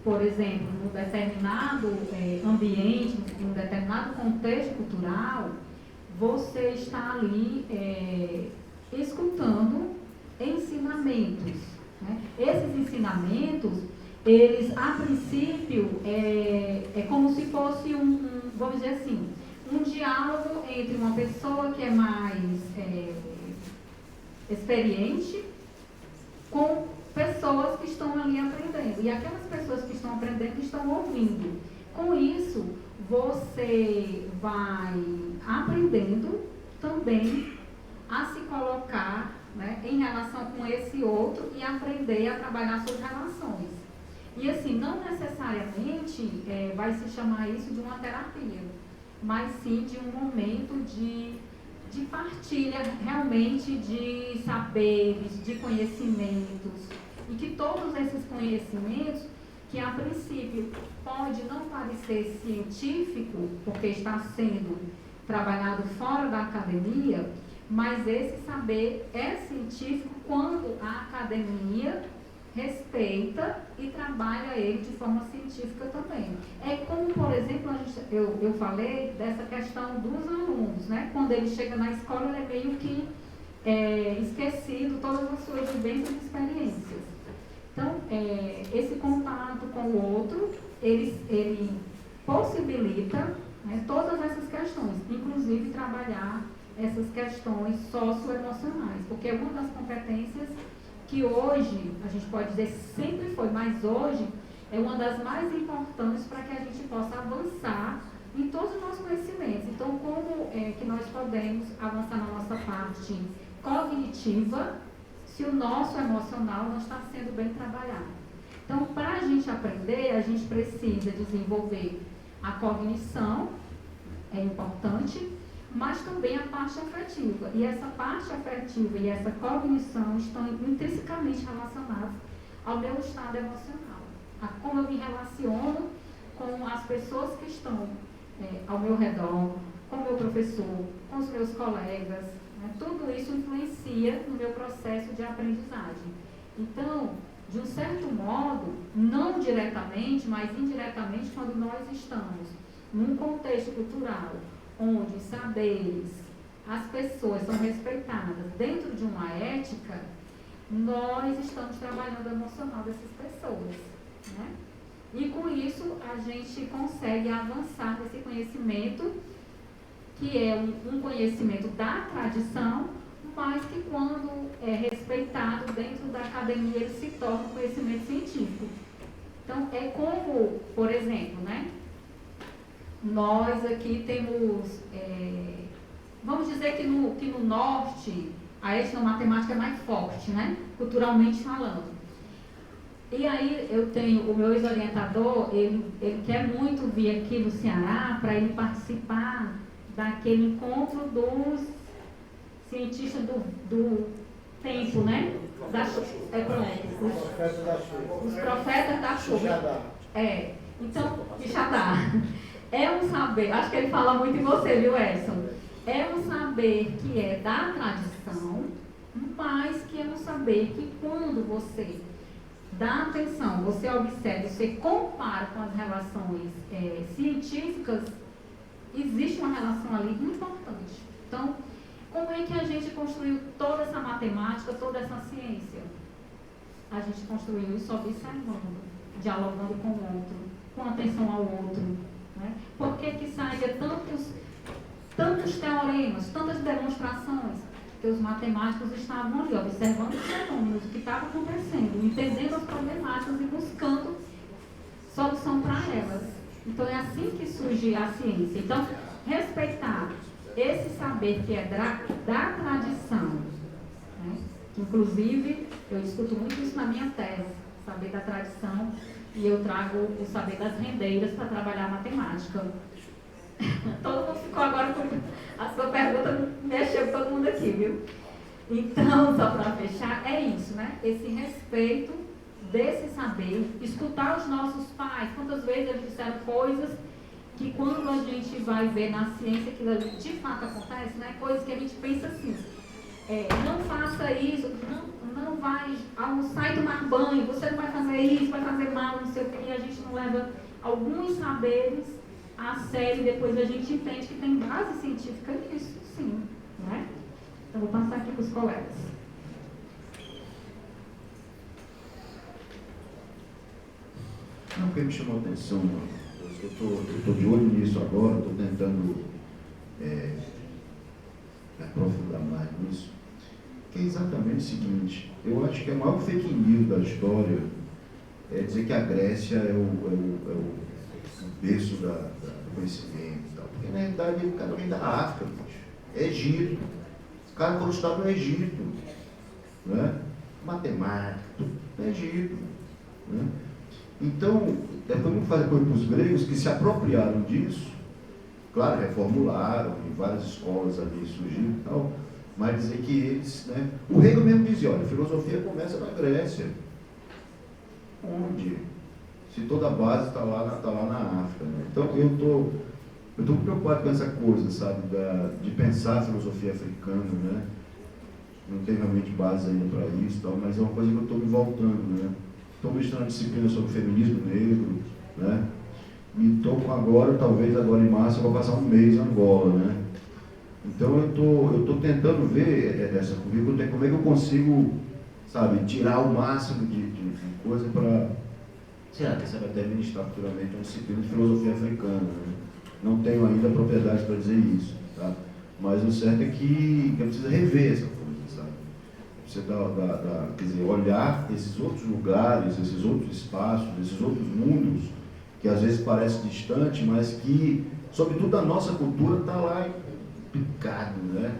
E: por exemplo, num determinado ambiente, num determinado contexto cultural, você está ali escutando ensinamentos. Né? Esses ensinamentos, eles, a princípio, é como se fosse vamos dizer assim, um diálogo entre uma pessoa que é mais experiente com pessoas que estão ali aprendendo. E aquelas pessoas que estão aprendendo estão ouvindo. Com isso, você vai aprendendo também a se colocar, né, em relação com esse outro e aprender a trabalhar suas relações. E assim, não necessariamente vai se chamar isso de uma terapia, mas sim de um momento de partilha realmente de saberes, de conhecimentos, e que todos esses conhecimentos, que a princípio pode não parecer científico, porque está sendo trabalhado fora da academia, mas esse saber é científico quando a academia respeita e trabalha ele de forma científica também. É como, por exemplo, eu falei dessa questão dos alunos, né? Quando ele chega na escola, ele é meio que esquecido todas as suas vivências e experiências. Então, esse contato com o outro, ele possibilita, né, todas essas questões, inclusive trabalhar essas questões socioemocionais, porque é uma das competências que hoje, a gente pode dizer sempre foi, mas hoje é uma das mais importantes para que a gente possa avançar em todos os nossos conhecimentos. Então, como é que nós podemos avançar na nossa parte cognitiva se o nosso emocional não está sendo bem trabalhado? Então, para a gente aprender, a gente precisa desenvolver a cognição, é importante, mas também a parte afetiva. E essa parte afetiva e essa cognição estão intrinsecamente relacionadas ao meu estado emocional, a como eu me relaciono com as pessoas que estão ao meu redor, com o meu professor, com os meus colegas, né? Tudo isso influencia no meu processo de aprendizagem. Então, de um certo modo, não diretamente, mas indiretamente, quando nós estamos num contexto cultural onde saberes, as pessoas são respeitadas dentro de uma ética, nós estamos trabalhando o emocional dessas pessoas, né? E com isso a gente consegue avançar nesse conhecimento, que é um conhecimento da tradição, mas que quando é respeitado dentro da academia ele se torna um conhecimento científico. Então é como, por exemplo, né? Nós aqui temos, vamos dizer que no norte, a etnomatemática é mais forte, né? Culturalmente falando. E aí eu tenho o meu ex-orientador, ele quer muito vir aqui no Ceará para ele participar daquele encontro dos cientistas do tempo, né? Os profetas da chuva. Então, Quixadá. É um saber, acho que ele fala muito em você, viu, Edson? É um saber que é da tradição, mas que é um saber que quando você dá atenção, você observa, você compara com as relações científicas, existe uma relação ali muito importante. Então, como é que a gente construiu toda essa matemática, toda essa ciência? A gente construiu isso observando, dialogando com o outro, com atenção ao outro. Né? Por que saem tantos teoremas, tantas demonstrações? Porque os matemáticos estavam ali observando os fenômenos, o que estava acontecendo, entendendo as problemáticas e buscando solução para elas. Então é assim que surge a ciência. Então, respeitar esse saber que é da tradição, né? Inclusive, eu discuto muito isso na minha tese, saber da tradição, e eu trago o saber das rendeiras para trabalhar a matemática. Todo mundo ficou agora com a sua pergunta, mexeu com todo mundo aqui, viu? Então, só para fechar, é isso, né? Esse respeito desse saber, escutar os nossos pais. Quantas vezes eles disseram coisas que quando a gente vai ver na ciência aquilo ali de fato acontece, né? Coisas que a gente pensa assim, não faça isso, não vai almoçar e tomar banho, você não vai fazer isso, vai fazer mal, não sei o que, e a gente não leva alguns saberes a sério, depois a gente entende que tem base científica nisso, sim, né? Então, vou passar aqui para os colegas.
G: Não, porque me chamou a atenção, eu estou de olho nisso agora, estou tentando me aprofundar mais nisso, que é exatamente o seguinte: eu acho que a maior fake news da história é dizer que a Grécia é o berço do conhecimento e tal, porque na realidade o cara vem da África, bicho. É Egito, os caras foram estudar no Egito, né? Matemática, tudo no Egito, né? Então, depois vamos fazer coisa para os gregos que se apropriaram disso, claro, reformularam, e várias escolas ali surgiram e tal, mas dizer que eles, né? O Hegel mesmo dizia, olha, a filosofia começa na Grécia. Onde? Se toda a base está lá na África, né? Então, eu estou preocupado com essa coisa, sabe, de pensar a filosofia africana, né? Não tem realmente base ainda para isso, tal, mas é uma coisa que eu estou me voltando, né? Estou ministrando uma disciplina sobre feminismo negro, né? E estou agora, talvez agora em março, eu vou passar um mês em Angola, né? Então eu estou tentando ver como é que eu consigo, sabe, tirar o máximo de coisa para, sei lá, quem sabe até ministrar futuramente uma disciplina de filosofia africana, né? Não tenho ainda propriedade para dizer isso, tá? Mas o certo é que eu preciso rever essa coisa, sabe? Você quer dizer, olhar esses outros lugares, esses outros espaços, esses outros mundos, que às vezes parece distante, mas que, sobretudo a nossa cultura, está lá picado, né?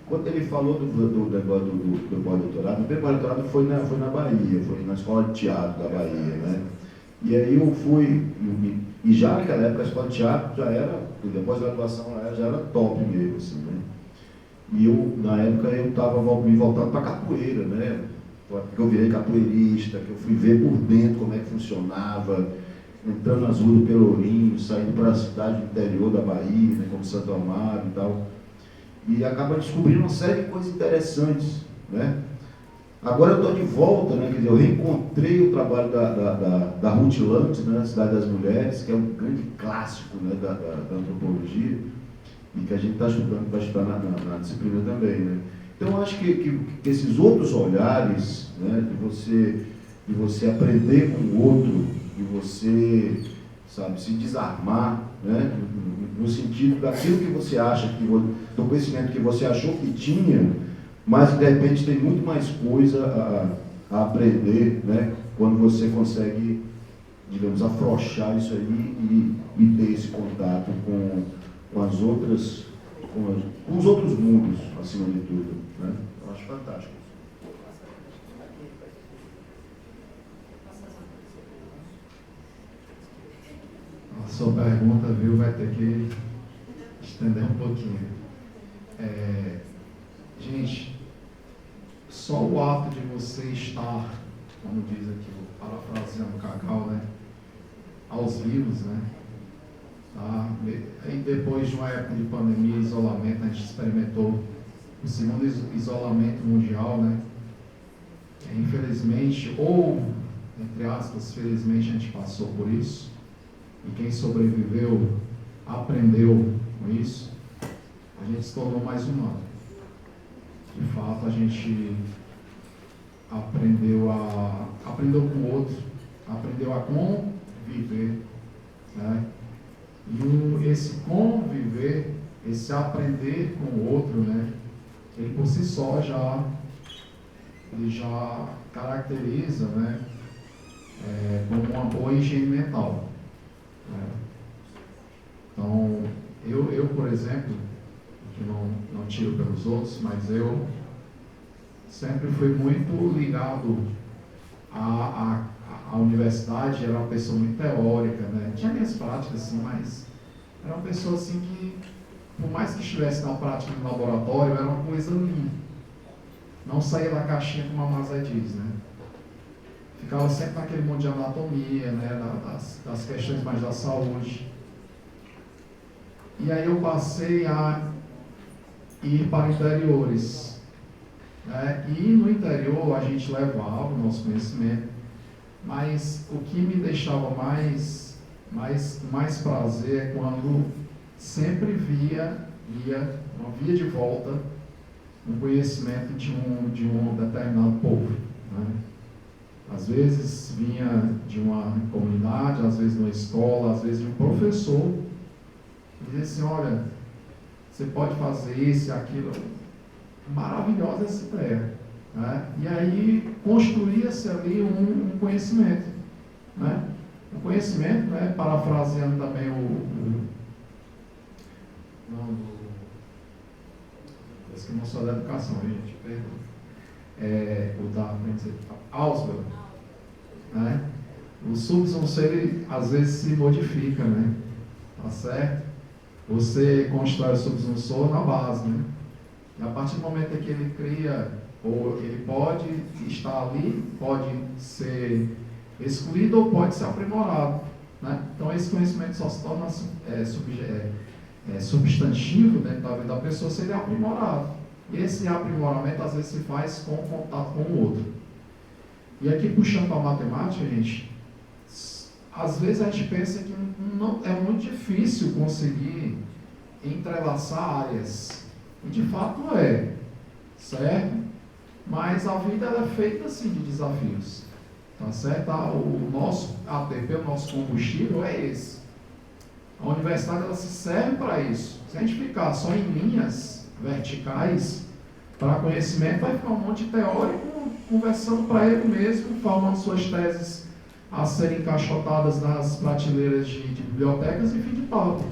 G: Quando ele falou do pós-doutorado, o primeiro pós-doutorado foi na Bahia, foi na escola de teatro da Bahia, né? E aí eu fui, e já naquela época a escola de teatro já era, depois da graduação já era top mesmo, assim, né? E eu, na época, eu estava me voltando para capoeira, né? Porque eu virei capoeirista, que eu fui ver por dentro como é que funcionava, entrando nas ruas do Pelourinho, saindo para a cidade do interior da Bahia, né, como Santo Amaro e tal. E acaba descobrindo uma série de coisas interessantes, né? Agora eu estou de volta, né? Quer dizer, eu reencontrei o trabalho da Ruth Lantz, né, Cidade das Mulheres, que é um grande clássico, né, da antropologia, e que a gente está estudando para estudar na disciplina também, né? Então eu acho que esses outros olhares, né, de você aprender com o outro, de você, sabe, se desarmar, né, no sentido daquilo que você acha, do conhecimento que você achou que tinha, mas de repente tem muito mais coisa a aprender, né, quando você consegue, digamos, afrouxar isso aí e ter esse contato com as outras, com os outros mundos, acima de tudo, né? Eu acho fantástico.
C: A sua pergunta, viu, vai ter que estender um pouquinho. Gente, só o ato de você estar, como diz aqui, parafraseando o Cacau, né, aos vivos, né, tá? E depois de uma época de pandemia e isolamento, a gente experimentou o segundo isolamento mundial, né? Infelizmente, ou, entre aspas, felizmente a gente passou por isso, e quem sobreviveu aprendeu com isso, a gente se tornou mais humano. De fato, a gente aprendeu com o outro, aprendeu a conviver, né? E esse conviver, esse aprender com o outro, né, ele por si só já caracteriza, né, como uma boa higiene mental, né? Então, eu, por exemplo, que não tiro pelos outros, mas eu sempre fui muito ligado à universidade. Era uma pessoa muito teórica, né? Tinha minhas práticas, assim, mas era uma pessoa assim que, por mais que estivesse na prática no laboratório, era uma coisa ali. Não saía da caixinha, como a Mazé diz, né? Ficava sempre naquele mundo de anatomia, né? Das questões mais da saúde. E aí eu passei a ir para interiores, E no interior a gente levava o nosso conhecimento, mas o que me deixava mais prazer é quando sempre via de volta um conhecimento de um determinado povo. Né? Às vezes vinha de uma comunidade, às vezes de uma escola, às vezes de um professor, e dizia assim, olha, você pode fazer isso e aquilo. Maravilhosa essa ideia. Né? E aí construía-se ali um conhecimento. Né? O conhecimento, né, parafraseando também esse que não sou da educação, gente, perdoa. O da Ausubel. Né? O subsunção, ele às vezes se modifica, né? Tá certo? Você constrói o subsunção na base, né? E a partir do momento em que ele cria, ou ele pode estar ali, pode ser excluído ou pode ser aprimorado. Né? Então esse conhecimento só se torna substantivo dentro da vida da pessoa se ele é aprimorado. E esse aprimoramento às vezes se faz com contato com o outro. E aqui puxando para a matemática, gente, às vezes a gente pensa que não, é muito difícil conseguir entrelaçar áreas. E de fato é, certo? Mas a vida ela é feita assim de desafios. Tá certo? O nosso ATP, o nosso combustível é esse. A universidade ela se serve para isso. Se a gente ficar só em linhas verticais para conhecimento, vai ficar um monte de teórico conversando para ele mesmo, formando suas teses a serem encaixotadas nas prateleiras de bibliotecas e fim de pauta.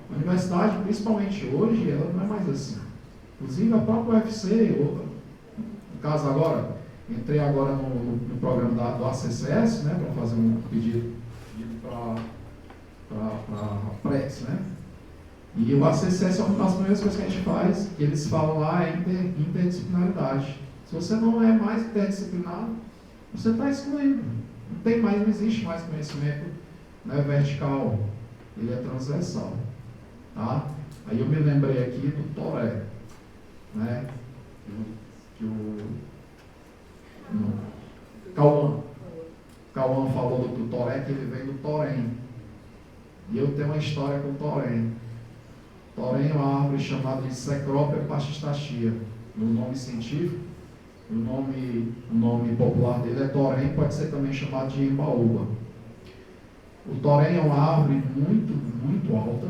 C: A universidade, principalmente hoje, ela não é mais assim. Inclusive a própria UFC, no caso agora, entrei agora no programa do ACCS, né, para fazer um pedido para a Prex, né? E o ACCS é uma das primeiras coisas que a gente faz, que eles falam lá, é interdisciplinaridade. Se você não é mais interdisciplinar, você está excluído. Não existe mais conhecimento, né, vertical, ele é transversal. Tá? Aí eu me lembrei aqui do Toré, né? Que o Cauã falou do Toré, que ele veio do Torém. E eu tenho uma história com o Torém. Torém é uma árvore chamada de Cecropia pachystachia. No nome científico, o nome popular dele é Torém, pode ser também chamado de Imbaúba. O Torém é uma árvore muito, muito alta,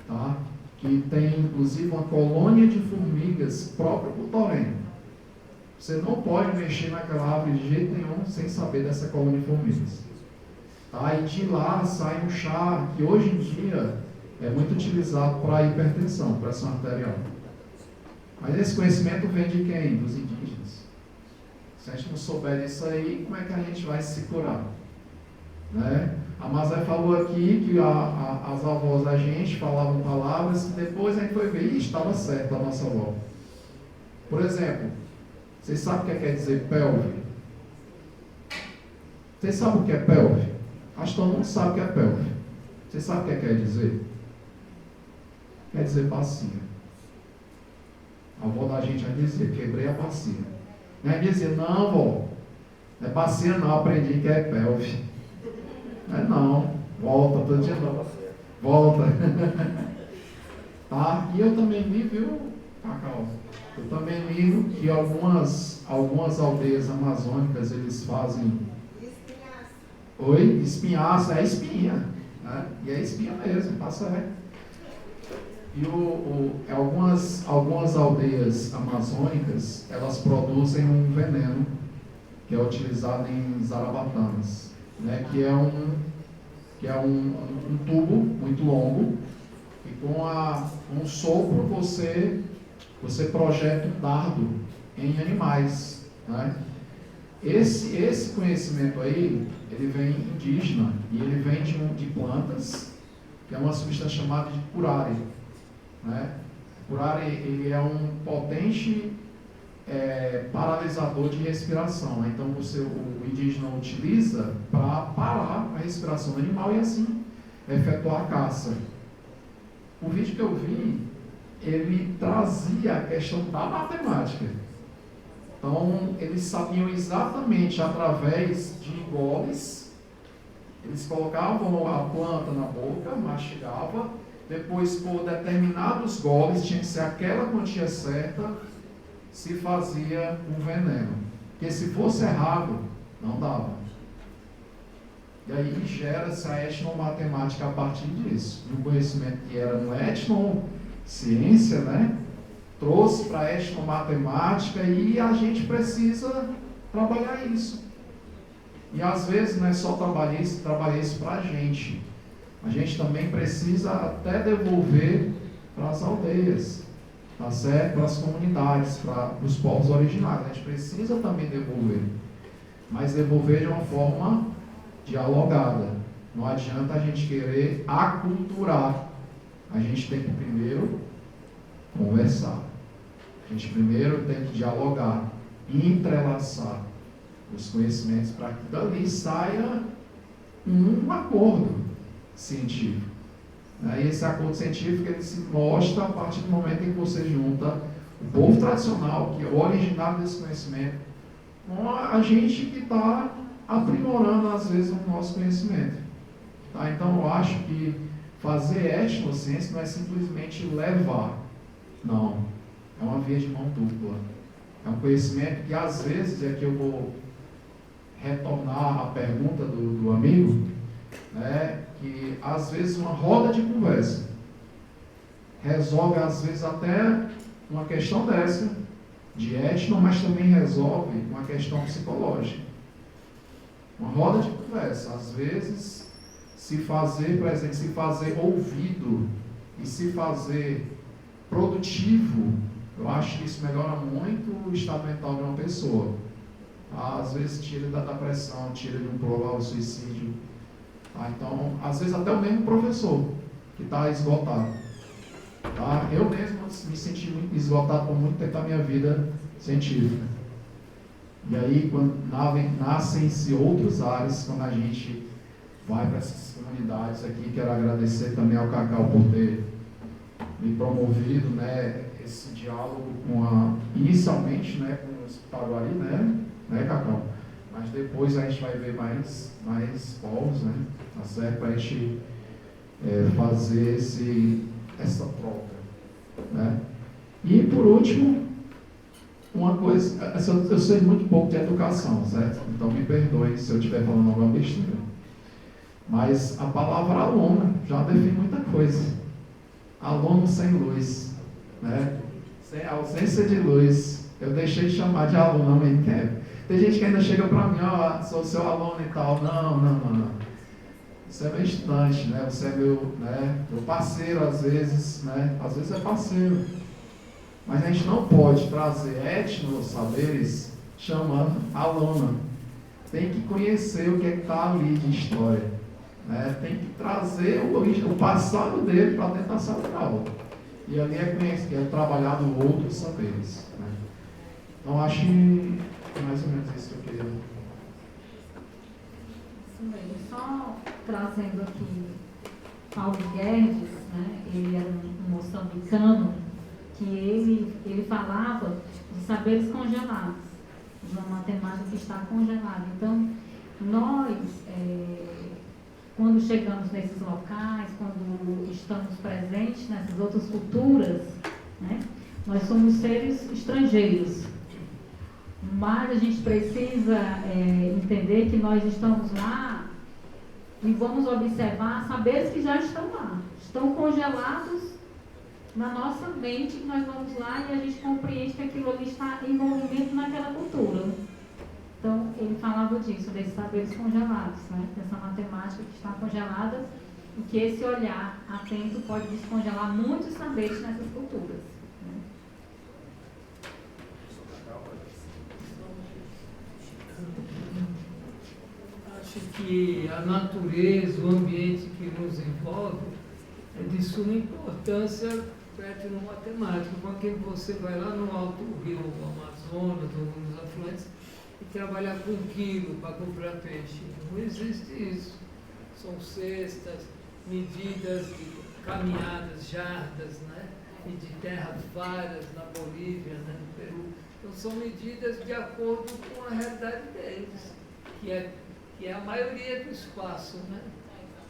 C: tá? Que tem inclusive uma colônia de formigas própria para o Torém. Você não pode mexer naquela árvore de jeito nenhum sem saber dessa colônia de formigas. Tá? E de lá sai um chá que hoje em dia é muito utilizado para hipertensão, pressão arterial. Mas esse conhecimento vem de quem? Dos indígenas. Se a gente não souber disso aí, como é que a gente vai se curar? Né? A Mazé falou aqui que as avós da gente falavam palavras que depois a gente foi ver e estava certo a nossa avó. Por exemplo, vocês sabem o que quer dizer pelve? Vocês sabem o que é pelve? Acho que todo mundo sabe o que é pelve. Vocês sabem o que quer dizer? Quer dizer bacia. A avó da gente já dizia, quebrei a bacia. E aí dizia, não, avó, não é bacia não, aprendi que é pelve. Não, volta, todo dia não. Volta. Tá? E eu também li, viu, Cacau? Eu também li que algumas aldeias amazônicas, eles fazem... Espinhaça. Oi? Espinhaça, é espinha. Né? E é espinha mesmo, tá certo. E algumas aldeias amazônicas, elas produzem um veneno que é utilizado em zarabatanas, né? Que é um tubo muito longo e com um sopro você projeta um dardo em animais, né? Esse conhecimento aí, ele vem indígena e ele vem de plantas, que é uma substância chamada de curare. Né? Curare, ele é um potente paralisador de respiração. Então o indígena utiliza para parar a respiração do animal e assim efetuar a caça. O vídeo que eu vi, ele trazia a questão da matemática. Então, eles sabiam exatamente através de goles, eles colocavam a planta na boca, mastigavam, depois, por determinados goles, tinha que ser aquela quantia certa, se fazia um veneno. Porque se fosse errado, não dava. E aí gera-se a etnomatemática a partir disso. E o conhecimento que era no etnociência, né, trouxe para a etnomatemática e a gente precisa trabalhar isso. E às vezes não é só trabalhar isso para a gente. A gente também precisa até devolver para as aldeias, tá certo? Para as comunidades, para os povos originários. A gente precisa também devolver. Mas devolver de uma forma dialogada. Não adianta a gente querer aculturar. A gente tem que primeiro conversar. A gente primeiro tem que dialogar, entrelaçar os conhecimentos para que dali saia um acordo científico. E esse acordo científico ele se mostra a partir do momento em que você junta o povo tradicional, que é o originário desse conhecimento, com a gente que está aprimorando, às vezes, o nosso conhecimento. Tá? Então, eu acho que fazer etnociência não é simplesmente levar. Não. É uma via de mão dupla. É um conhecimento que, às vezes, é que eu vou retornar a pergunta do amigo, né, que, às vezes, uma roda de conversa resolve, às vezes, até uma questão dessa, de etno, mas também resolve uma questão psicológica. Uma roda de conversa, às vezes, se fazer presente, se fazer ouvido e se fazer produtivo, eu acho que isso melhora muito o estado mental de uma pessoa. Às vezes tira da depressão, tira de um provável suicídio. Então, às vezes até o mesmo professor que está esgotado. Eu mesmo me senti muito esgotado por muito tempo da minha vida científica. E aí, quando nascem-se outros ares, quando a gente vai para essas comunidades aqui, quero agradecer também ao Cacau por ter me promovido, né, esse diálogo inicialmente, né, com os Paguari, né, Cacau? Mas depois a gente vai ver mais povos, né, tá certo? Para a gente fazer essa troca, né? E por último, uma coisa, eu sei muito pouco de educação, certo? Então me perdoe se eu estiver falando alguma besteira. Mas a palavra aluno já define muita coisa. Aluno sem luz, né? Sem ausência de luz. Eu deixei de chamar de aluno, não quero. Tem gente que ainda chega para mim, sou seu aluno e tal. Não. Você é meu estudante, né? Você é meu parceiro às vezes, né? Às vezes é parceiro. Mas a gente não pode trazer etno-saberes chamando aluno. Tem que conhecer o que está ali de história. Né? Tem que trazer o passado dele para dentro da sala de aula. E ali é trabalhado outros saberes. Né? Então, acho que é mais ou menos isso que eu queria.
E: Isso mesmo. Só trazendo aqui Paulo Guedes, né? Ele era um moçambicano, que ele falava de saberes congelados, de uma matemática que está congelada. Então, nós, quando chegamos nesses locais, quando estamos presentes nessas outras culturas, né, nós somos seres estrangeiros. Mas a gente precisa entender que nós estamos lá e vamos observar saberes que já estão lá, estão congelados na nossa mente, que nós vamos lá e a gente compreende que aquilo ali está em movimento naquela cultura. Então, ele falava disso, desses saberes congelados, né? Dessa matemática que está congelada e que esse olhar atento pode descongelar muitos saberes nessas culturas. Né?
D: Acho que a natureza, o ambiente que nos envolve é de suma importância para a etnomatemática. Com quem você vai lá no alto rio Amazonas, ou nos afluentes, e trabalhar com quilo para comprar peixe. Não existe isso. São cestas, medidas de caminhadas, jardas, né? E de terras varas na Bolívia, né? No Peru. Então são medidas de acordo com a realidade deles, que é a maioria do espaço, né?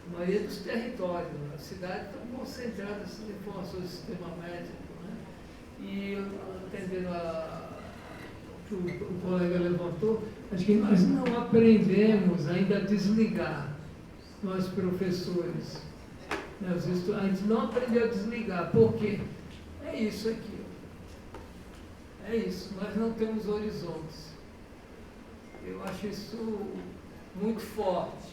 D: A maioria dos territórios. A cidade está concentrada essas informações do sistema médico, né? E atendendo o que o colega levantou, acho que nós não aprendemos ainda a desligar, nós professores. A gente não aprendeu a desligar. Por quê? É isso aqui. É isso. Nós não temos horizontes. Eu acho isso muito forte.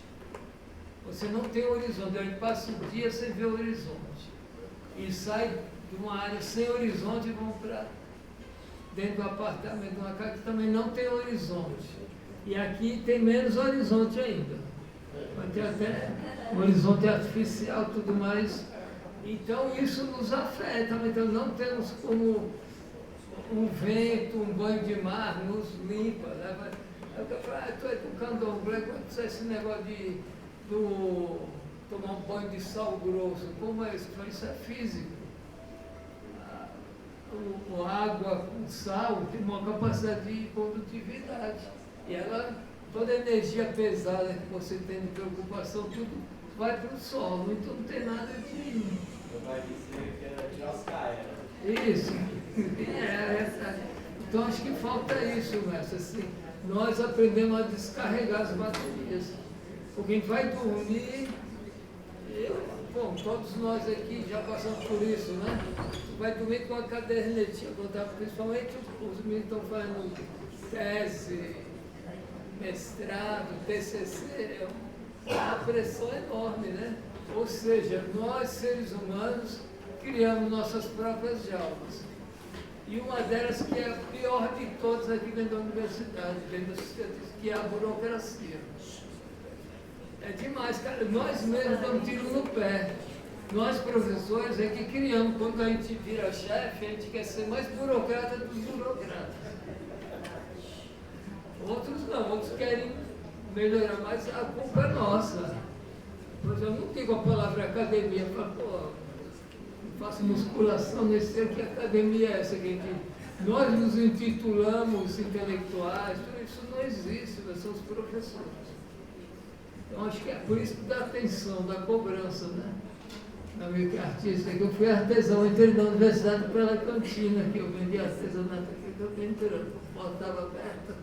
D: Você não tem horizonte. A gente passa o dia sem ver o horizonte. E sai de uma área sem horizonte e vão para dentro do apartamento, de uma casa que também não tem horizonte. E aqui tem menos horizonte ainda. Vai ter até um horizonte artificial e tudo mais. Então isso nos afeta. Então não temos como um vento, um banho de mar nos limpa. Né? Estou educando o candomblé, esse negócio de tomar um banho de sal grosso. Como é isso? Isso é físico. A água com sal tem uma capacidade de condutividade. E ela, toda a energia pesada que você tem de preocupação, tudo vai para o solo. Então não tem nada de...
F: Vai dizer que era de Oscar.
D: Isso. Então acho que falta isso, mestre. Assim, nós aprendemos a descarregar as baterias. Porque a gente vai dormir, bom, todos nós aqui já passamos por isso, né? Vai dormir com a cadernetinha, principalmente os meninos estão fazendo tese, mestrado, TCC, é uma pressão enorme, né? Ou seja, nós seres humanos criamos nossas próprias jaulas. E uma delas que é a pior de todas aqui dentro da universidade, dentro da sociedade, que é a burocracia. É demais, cara. Nós mesmos damos tiro no pé. Nós, professores, é que criamos. Quando a gente vira chefe, a gente quer ser mais burocrata dos burocratas. Outros não, outros querem melhorar, mas a culpa é nossa. Pois eu não digo a palavra academia, eu falo, pô, faço musculação, nem sei que academia é essa que nós nos intitulamos intelectuais, tudo isso não existe, nós somos professores. Então acho que é por isso que dá atenção, da cobrança, né? Na minha artista, que eu fui artesão, entrei na universidade pela cantina, que eu vendi artesanato aqui, que eu fui entrando, a porta estava aberta.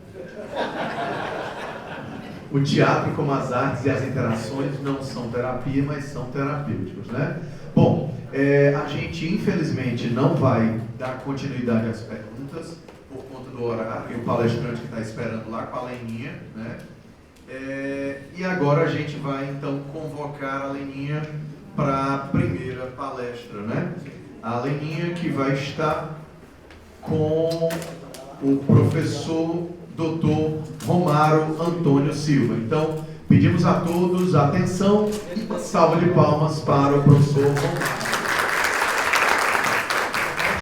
A: O teatro, como as artes e as interações, não são terapia, mas são terapêuticos, né? Bom, a gente infelizmente não vai dar continuidade às perguntas por conta do horário, e o palestrante que está esperando lá com a Leninha, né? E agora a gente vai então convocar a Leninha para a primeira palestra, né? A Leninha que vai estar com o professor Dr. Romário Antônio Silva. Então, pedimos a todos atenção e uma salva de palmas para o professor Romário.